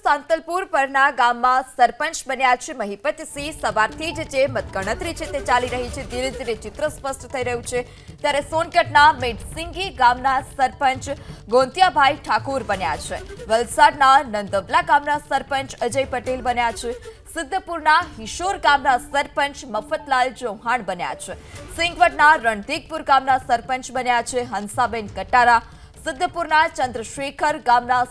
સાંતલપુર પરના ગામમાં સરપંચ બન્યા છે મહિપતસિંહ। સવારથી જે મતગણતરી છે તે ચાલી રહી છે। ધીરે ધીરે ચિત્ર સ્પષ્ટ થઈ રહ્યું છે। ત્યારે સોનગઢના મેડસિંગી ગામના સરપંચ ગોંતિયાભાઈ ઠાકોર બન્યા છે। વલસાડના નંદવલા ગામના સરપંચ અજય પટેલ બન્યા છે। સિદ્ધપુરના હિશોર ગામના સરપંચ મફતલાલ ચૌહાણ બન્યા છે। સિંગવડના રણધીકપુર ગામના સરપંચ બન્યા છે હંસાબેન કટારા। સિદ્ધપુરના ચંદ્રશેખર ગામના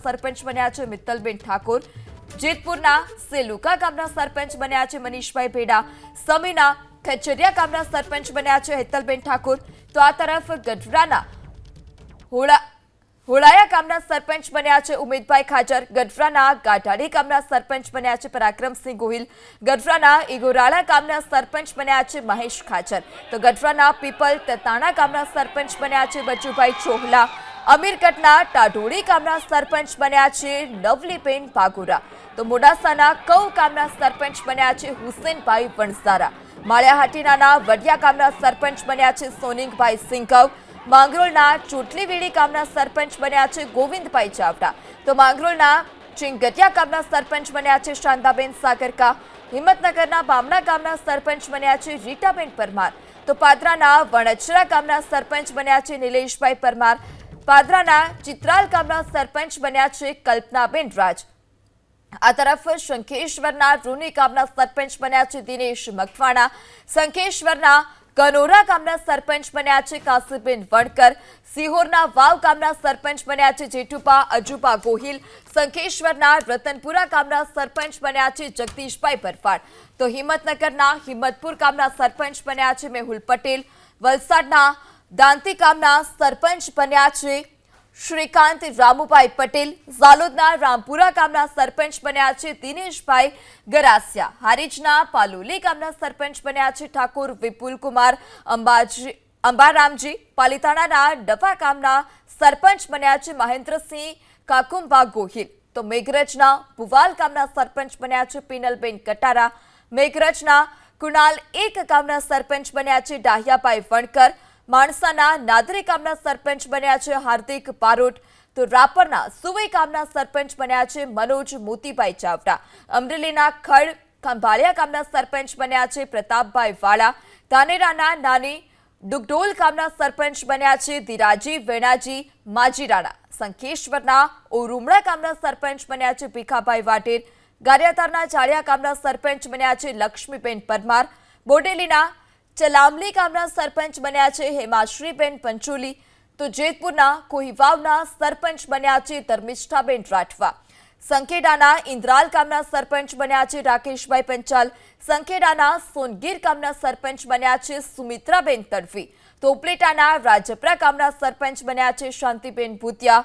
સરપંચ બન્યા છે મિત્તલબેન ઠાકોર। જેતપુરના સેલુકા ગામના સરપંચ બન્યા છે મનીષભાઈ ભેડા। સમીના ખેચરિયા ગામના સરપંચ બન્યા છે હેતલબેન ઠાકોર। તો આ તરફ ગઢડાના હોળાયા ગામના સરપંચ બન્યા છે ઉમેદભાઈ ખાચર। ગઢડાના ગાઢાડી ગામના સરપંચ બન્યા છે પરાક્રમસિંહ ગોહિલ। ગઢડાના ઇગોરાળા ગામના સરપંચ બન્યા છે મહેશ ખાચર। તો ગઢડાના પીપલ તતાણા ગામના સરપંચ બન્યા છે બચુભાઈ ચોહલા। અમીરગઢના ટાઢોળી ગામના સરપંચ બન્યા છે નવલીબેન ભાગુરા। તો મોડાસાના કૌ ગામના સરપંચ બન્યા છે હુસેનભાઈ વણઝારા। માળિયાહાટીના વડિયા ગામના સરપંચ બન્યા છે સોનિંગભાઈ સિંઘવ। માંગરોળના ચોટલીવેડી ગામના સરપંચ બન્યા છે ગોવિંદભાઈ ચાવડા। તો માંગરોળના ચિંગટિયા ગામના સરપંચ બન્યા છે શાંતાબેન સાગરકા। હિંમતનગરના બામણા ગામના સરપંચ બન્યા છે રીટાબેન પરમાર। તો પાદરાના વણચરા ગામના સરપંચ બન્યા છે નિલેશભાઈ પરમાર। પાદરાના ચિત્રાલ ગામના સરપંચ બન્યા છે કલ્પનાબેન રાજ। આ તરફ શંખેશ્વરના રૂની ગામના સરપંચ બન્યા છે દિનેશ મકવાણા। શંખેશ્વરના કનોરા ગામના સરપંચ બન્યા છે કાસીબેન વણકર। સિહોરના વાવ ગામના સરપંચ બન્યા છે જેઠુપા અજુપા ગોહિલ। શંખેશ્વરના રતનપુરા ગામના સરપંચ બન્યા છે જગદીશભાઈ ભરવાડ। તો હિંમતનગરના હિંમતપુર ગામના સરપંચ બન્યા છે મેહુલ પટેલ। વલસાડના દાંતી ગામના સરપંચ બન્યા છે શ્રીકાંત રામુભાઈ પટેલ। ઝાલોદના રામપુરા ગામના સરપંચ બન્યા છે દિનેશભાઈ ગરાસિયા। હારીજના પાલોલી ગામના સરપંચ બન્યા છે ઠાકોર વિપુલ કુમાર અંબારામજી। પાલિતાણાના ડફા ગામના સરપંચ બન્યા છે મહેન્દ્રસિંહ કાકુંબા ગોહિલ। તો મેઘરજના ભુવાલ ગામના સરપંચ બન્યા છે પિનલબેન કટારા। મેઘરજના કુણાલ એક ગામના સરપંચ બન્યા છે ડાહિયાભાઈ વણકર। માણસાના નાદરી ગામના સરપંચ બન્યા છે હાર્દિક બારોટ। તો રાપરના સુવઈ ગામના સરપંચ બન્યા છે મનોજ મોતીભાઈ ચાવડા। અમરેલીના ખડ ખંભાળિયા ગામના સરપંચ બન્યા છે પ્રતાપભાઈ વાળા। ધાનેરાના નાની ડુગડોલ ગામના સરપંચ બન્યા છે ધીરાજી વેણાજી માજીરાણા। શંખેશ્વરના ઓરુમડા ગામના સરપંચ બન્યા છે ભીખાભાઈ વાટેર। ગારિયાધારના જાળિયા ગામના સરપંચ બન્યા છે લક્ષ્મીબેન પરમાર। બોડેલીના ચલામલી ગામના સરપંચ બન્યા છે હેમાશ્રીબેન પંચોલી। તો જેતપુરના કોહીવાવના સરપંચ બન્યા છે ધર્મિષ્ઠાબેન રાઠવા। સંખેડાના ઇન્દ્રાલ ગામના સરપંચ બન્યા છે રાકેશભાઈ પંચાલ। સંખેડાના સોનગીર ગામના સરપંચ બન્યા છે સુમિત્રાબેન તડવી। તો ઉપલેટાના રાજપરા ગામના સરપંચ બન્યા છે શાંતિબેન ભૂતિયા।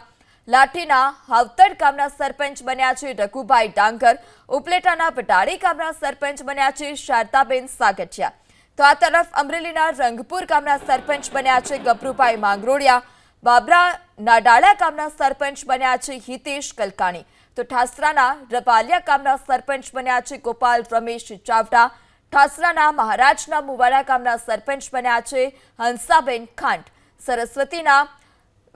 લાઠીના હાવતડ ગામના સરપંચ બન્યા છે રઘુભાઈ ડાંગર। ઉપલેટાના વટાળી ગામના સરપંચ બન્યા છે શારદાબેન સાગઠિયા। તો આ તરફ અમરેલીના રંગપુર ગામના સરપંચ બન્યા છે ગભરુભાઈ માંગરોળિયા। બાબરા નાડાળા ગામના સરપંચ બન્યા છે હિતેશ કલકાણી। તો ઠાસરાના રવાલિયા ગામના સરપંચ બન્યા છે ગોપાલ રમેશ ચાવડા। ઠાસરાના મહારાજના મુવાડા ગામના સરપંચ બન્યા છે હંસાબેન ખાંટ। સરસ્વતીના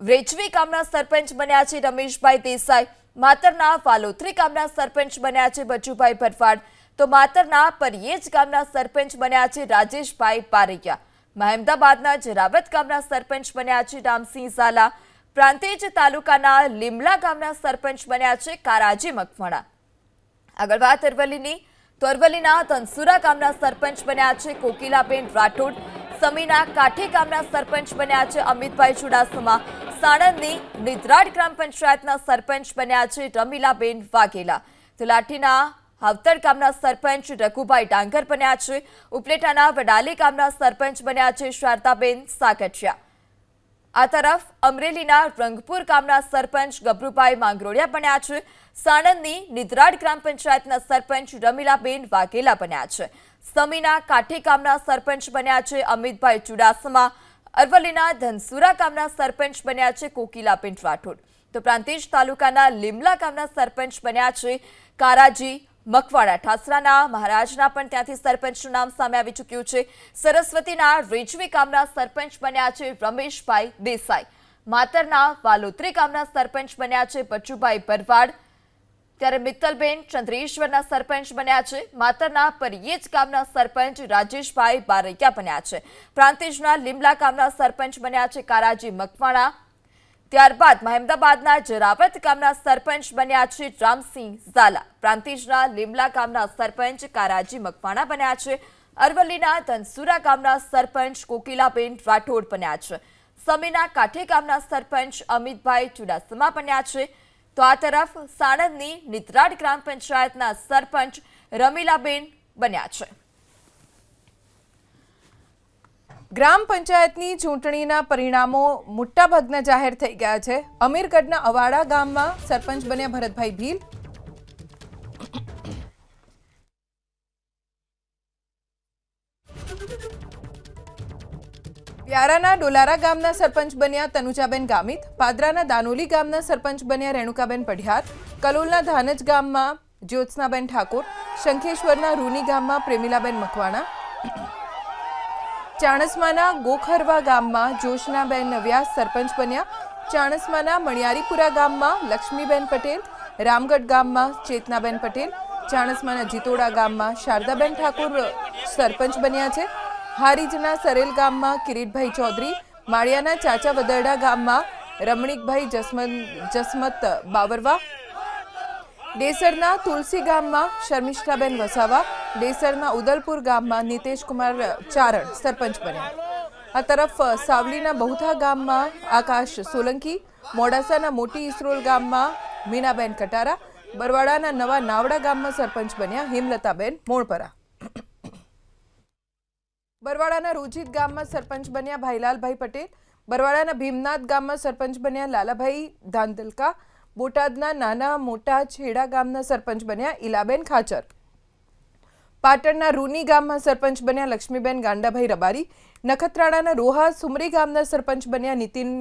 વેચવી ગામના સરપંચ બન્યા છે રમેશભાઈ દેસાઈ। માતરના વાલોત્રી ગામના સરપંચ બન્યા છે બચુભાઈ ભરવાડ। તો માતરના પરિયેજ ગામના સરપંચ બન્યા છે રાજેશભાઈ પારૈયા। મહેમદાબાદના જરાવત ગામના સરપંચ બન્યા છે રામસિંહ ઝાલા। પ્રાંતિજ તાલુકાના લીમલા ગામના સરપંચ બન્યા છે કારાજી મકવાણા। આગળ વાત અરવલ્લીની તો અરવલ્લીના ધનસુરા ગામના સરપંચ બન્યા છે કોકિલાબેન રાઠોડ। સમીના કાઠી ગામના સરપંચ બન્યા છે અમિતભાઈ ચુડાસમા। સાણંદની નિદ્રાડ ગ્રામ પંચાયતના સરપંચ બન્યા છે રમીલાબેન વાઘેલા। તો લાઠીના હાવતડ ગામના સરપંચ રઘુભાઈ ડાંગર બન્યા છે। ઉપલેટાના વડાલી ગામના સરપંચ બન્યા છે શારદાબેન સાગઠિયા। આ તરફ અમરેલીના રંગપુર ગામના સરપંચ ગભરુભાઈ માંગરોળિયા બન્યા છે। સાણંદની નિદ્રાડ ગ્રામ પંચાયતના સરપંચ રમીલાબેન વાઘેલા બન્યા છે। સમીના કાઠી ગામના સરપંચ બન્યા છે અમિતભાઈ ચુડાસમા। અરવલ્લીના ધનસુરા ગામના સરપંચ બન્યા છે કોકિલાબેન રાઠોડ। તો પ્રાંતિજ તાલુકાના લીમલા ગામના સરપંચ બન્યા છે કારાજી મકવાડા। ઠાસરાના મહારાજના પણ ત્યાંથી સરપંચનું નામ સામે આવી ચૂક્યું છે। સરસ્વતીના રેજવી ગામના સરપંચ બન્યા છે રમેશભાઈ દેસાઈ। માતરના વાલોત્રી ગામના સરપંચ બન્યા છે બચુભાઈ ભરવાડ, ત્યારે મિત્તલબેન ચંદ્રેશ્વરના સરપંચ બન્યા છે. માતરના પરિયેજ ગામના સરપંચ રાજેશભાઈ બારૈયા બન્યા છે. પ્રાંતિજના લીમલા ગામના સરપંચ બન્યા છે કારાજી મકવાણા. ત્યારબાદ મહેમદાબાદના જરાવત ગામના સરપંચ બન્યા છે રામસિંહ ઝાલા. પ્રાંતિજના લીમલા ગામના સરપંચ કારાજી મકવાણા બન્યા છે. અરવલ્લીના ધનસુરા ગામના સરપંચ કોકિલાબેન રાઠોડ બન્યા છે. સમીના કાંઠે ગામના સરપંચ અમિતભાઈ ચુડાસમા બન્યા છે. તો આ તરફ સાણંદની નિતરાડ ગ્રામ પંચાયતના સરપંચ રમીલાબેન બન્યા છે. ગ્રામ પંચાયતની ચૂંટણીના પરિણામો મોટાભાગના જાહેર થઈ ગયા છે. અમીરગઢના અવાડા ગામમાં સરપંચ બન્યા ભરતભાઈ ભીલ. વ્યારાના ડોલારા ગામના સરપંચ બન્યા તનુજાબેન ગામિત. પાદરાના દાનોલી ગામના સરપંચ બન્યા રેણુકાબેન પઢિયાર. કલોલના ધાનજ ગામમાં જ્યોત્સનાબેન ઠાકોર. શંખેશ્વરના રૂની ગામમાં પ્રેમિલાબેન મકવાણા. ચાણસ્માના ગોખરવા ગામમાં જોશનાબેન વ્યાસ સરપંચ બન્યા. ચાણસ્માના મણિયારીપુરા ગામમાં લક્ષ્મીબેન પટેલ. રામગઢ ગામમાં ચેતનાબેન પટેલ. ચાણસ્માના જીતોડા ગામમાં શારદાબેન ઠાકોર સરપંચ બન્યા છે. હારીજના સરેલ ગામમાં કિરીટભાઈ ચૌધરી. માળિયાના ચાચા વદરડા ગામમાં રમણીકભાઈ જસમત બાવરવા. ડેસરના તુલસી ગામમાં શર્મિષ્ઠાબેન વસાવા. ડેસરના ઉદલપુર ગામમાં નિતેશકુમાર ચારણ સરપંચ બન્યા. આ તરફ સાવલીના બહુથા ગામમાં આકાશ સોલંકી. મોડાસાના મોટી ઇસરોલ ગામમાં મીનાબેન કટારા. બરવાડાના નવા નાવડા ગામમાં સરપંચ બન્યા હેમલતાબેન મોણપરા. બરવાડાના રોજીત ગામમાં સરપંચ બન્યા ભાઈલાલભાઈ પટેલ. બરવાડાના ભીમનાથ ગામમાં સરપંચ બન્યા લાલાભાઈ ધાંધલકા. બોટાદના નાના મોટા છેડા ગામના સરપંચ બન્યા ઈલાબેન ખાચર. પાટણના રૂની ગામમાં સરપંચ બન્યા લક્ષ્મીબેન ગાંડાભાઈ રબારી. નખત્રાણાના રોહા સુમરી ગામના સરપંચ બન્યા નીતિન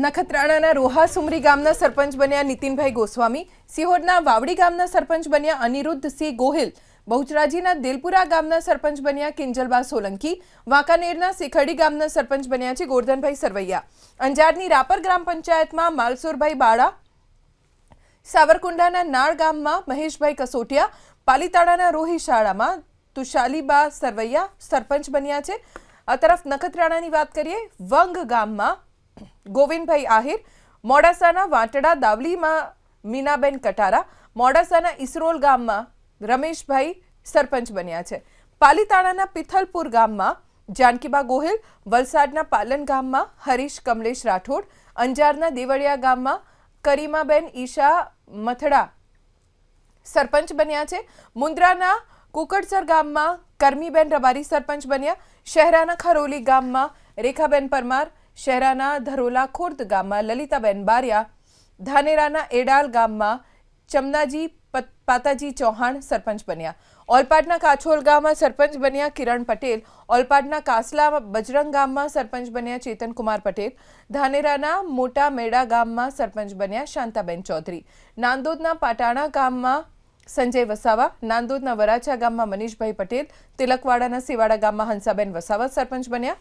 નખત્રાણાના રોહા સુમરી ગામના સરપંચ બન્યા નીતિનભાઈ ગોસ્વામી. સિહોરના વાવડી ગામના સરપંચ બન્યા અનિરુદ્ધસિંહ ગોહિલ. બહુચરાજીના દિલપુરા ગામના સરપંચ બન્યા કિંજલબા સોલંકી. વાંકાનેરના શેખડી ગામના સરપંચ બન્યા છે ગોરધનભાઈ સરવૈયા. અંજારની રાપર ગ્રામ પંચાયતમાં માલસુરભાઈ બાળા. સાવરકુંડલાના નાળ ગામમાં મહેશભાઈ કસોટિયા. પાલીતાણાના રોહી શાળામાં તુષાલીબા સરવૈયા સરપંચ બન્યા છે. આ તરફ નખત્રાણાની વાત કરીએ, વંગ ગામમાં ગોવિંદભાઈ આહિર. મોડાસાના વાટડા દાવલીમાં મીનાબેન કટારા. મોડાસાના ઇસરોલ ગામમાં રમેશભાઈ સરપંચ બન્યા છે. પાલીતાણાના પિથલપુર ગામમાં જાનકીબા ગોહિલ. વલસાડના પાલન ગામમાં હરીશ કમલેશ રાઠોડ. અંજારના દેવળિયા ગામમાં કરીમાબેન ઈશા મથડા સરપંચ બન્યા છે. મુન્દ્રાના કુકડસર ગામમાં કરમીબેન રબારી સરપંચ બન્યા. શહેરાના ખરોલી ગામમાં રેખાબેન પરમાર. શહેરાના ધરોલા ખુર્દ ગામમાં લલિતાબેન બારિયા. ધાનેરાના એડાલ ગામમાં ચમનાજી પાતાજી ચૌહાણ સરપંચ બન્યા. ઓલપાડના કાછોલ ગામમાં સરપંચ બન્યા કિરણ પટેલ. ઓલપાડના કાસલા બજરંગ ગામમાં સરપંચ બન્યા ચેતનકુમાર પટેલ. ધાનેરાના મોટા મેડા ગામમાં સરપંચ બન્યા શાંતાબેન ચૌધરી. નાંદોદના પાટાણા ગામમાં સંજય વસાવા. નાંદોદના વરાછા ગામમાં મનીષભાઈ પટેલ. તિલકવાડાના સિવાડા ગામમાં હંસાબેન વસાવા સરપંચ બન્યા.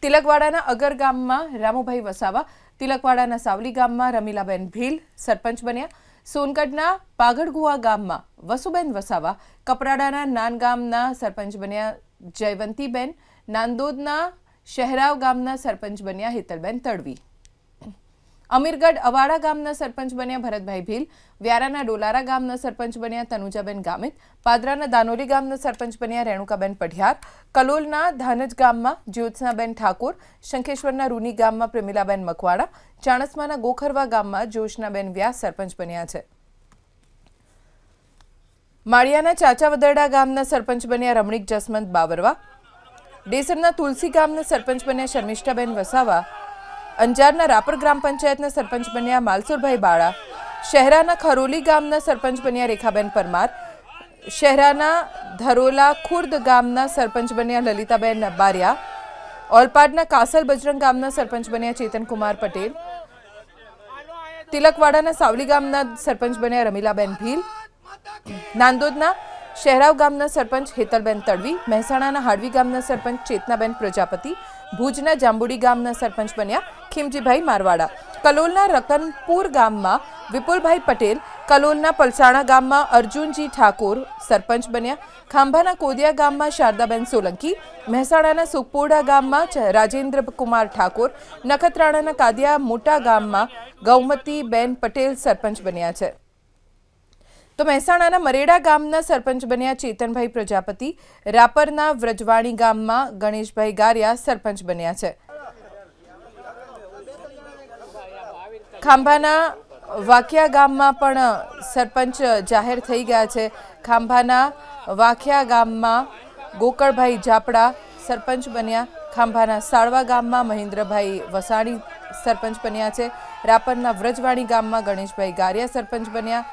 તિલકવાડાના અગર ગામમાં રામુભાઈ વસાવા. તિલકવાડાના સાવલી ગામમાં રમીલાબેન ભીલ સરપંચ બન્યા. સોનગઢના પાગડગુવા ગામમાં વસુબેન વસાવા. કપરાડાના નાન ગામના સરપંચ બન્યા જયવંતીબેન. નાંદોદના શહેરાવ ગામના સરપંચ બન્યા હેતલબેન તડવી. અમીરગઢ અવાડા ગામના સરપંચ બન્યા ભરતભાઈ ભીલ. વ્યારાના ડોલારા ગામના સરપંચ બન્યા તનુજાબેન ગામિત. પાદરાના દાનોલી ગામના સરપંચ બન્યા રેણુકાબેન પઢિયાર. કલોલના ધાનજ ગામમાં જ્યોત્સનાબેન ઠાકોર. શંખેશ્વરના રૂની ગામમાં પ્રેમિલાબેન મકવાણા. ચાણસ્માના ગોખરવા ગામમાં જોશનાબેન વ્યાસ સરપંચ બન્યા છે. માળિયાના ચાચા વદરડા ગામના સરપંચ બન્યા રમણીક જસમંત બાવરવા. ડેસરના તુલસી ગામના સરપંચ બન્યા શર્મિષ્ઠાબેન વસાવા. અંજારના રાપર ગ્રામ પંચાયતના સરપંચ બન્યા માલસુરભાઈ બાળા. શહેરાના ખરોલી ગામના સરપંચ બન્યા રેખાબેન પરમાર. શહેરાના ધરોલા ખુર્દ ગામના સરપંચ બન્યા લલિતાબેન બારિયા. ઓલપાડના કાસલ બજરંગ ગામના સરપંચ બન્યા ચેતનકુમાર પટેલ. તિલકવાડાના સાવલી ગામના સરપંચ બન્યા રમીલાબેન ભીલ. નાંદોદના શહેરાવ ગામના સરપંચ હેતલબેન તડવી, મહેસાણાના હાડવી ગામના સરપંચ ચેતનાબેન પ્રજાપતિ, ભુજના જાંબુડી ગામના સરપંચ બન્યા ખીમજીભાઈ મારવાડા, કલોલના રતનપુર ગામમાં વિપુલભાઈ પટેલ, કલોલના પલસાણા ગામમાં અર્જુનજી ઠાકોર સરપંચ બન્યા, ખાંભાના કોદિયા ગામમાં શારદાબેન સોલંકી, મહેસાણાના સુખપોડા ગામમાં રાજેન્દ્ર કુમાર ઠાકોર, નખત્રાણાના કાદિયા મોટા ગામમાં ગૌમતીબેન પટેલ સરપંચ બન્યા છે. તો મહેસાણાના મરેડા ગામના સરપંચ બન્યા ચેતનભાઈ પ્રજાપતિ, રાપરના વ્રજવાણી ગામમાં ગણેશભાઈ ગારિયા સરપંચ બન્યા છે. ખાંભાના વાખિયા ગામમાં પણ સરપંચ જાહેર થઈ ગયા છે. ખાંભાના વાખિયા ગામમાં ગોકળભાઈ જાપડા સરપંચ બન્યા, ખાંભાના સાળવા ગામમાં મહેન્દ્રભાઈ વસાણી સરપંચ બન્યા છે, રાપરના વ્રજવાણી ગામમાં ગણેશભાઈ ગારિયા સરપંચ બન્યા,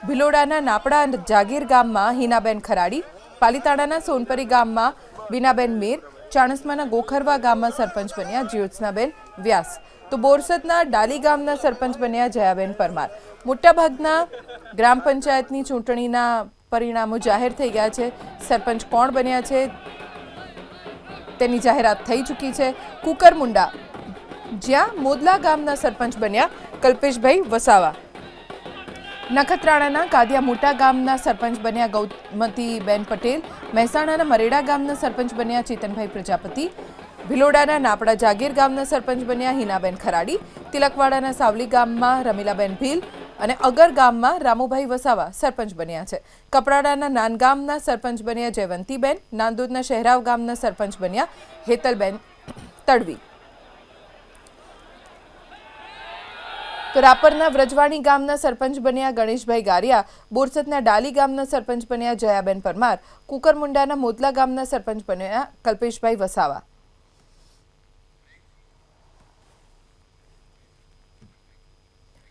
ભિલોડાના નાપડા જાગીર ગામમાં હિનાબેન ખરાડી, પાલીતાણાના સોનપરી ગામમાં બીનાબેન મેર, ચાણસ્માના ગોખરવા ગામમાં સરપંચ બન્યા જ્યોત્સનાબેન વ્યાસ. તો બોરસદના ડાલી ગામના સરપંચ બન્યા જયાબેન પરમાર. મોટાભાગના ગ્રામ પંચાયતની ચૂંટણીના પરિણામો જાહેર થઈ ગયા છે. સરપંચ કોણ બન્યા છે તેની જાહેરાત થઈ ચૂકી છે. કુકરમુંડા જ્યાં મોદલા ગામના સરપંચ બન્યા કલ્પેશભાઈ વસાવા, નખત્રાણાના કાદિયા મોટા ગામના સરપંચ બન્યા ગૌમતીબેન પટેલ, મહેસાણાના મરેડા ગામના સરપંચ બન્યા ચેતનભાઈ પ્રજાપતિ, ભિલોડાના નાપડા જાગીર ગામના સરપંચ બન્યા હિનાબેન ખરાડી, તિલકવાડાના સાવલી ગામમાં રમીલાબેન ભીલ અને અગર ગામમાં રામુભાઈ વસાવા સરપંચ બન્યા છે. કપરાડાના નાનગામના સરપંચ બન્યા જયવંતીબેન, નાંદોદના શહેરાવ ગામના સરપંચ બન્યા હેતલબેન તડવી. તો રાપરના વ્રજવાણી ગામના સરપંચ બન્યા ગણેશભાઈ ગારિયા, બોરસદના ડાલી ગામના સરપંચ બન્યા જયાબેન પરમાર, કુકરમુંડાના મોદલા ગામના સરપંચ બન્યા કલ્પેશભાઈ વસાવા.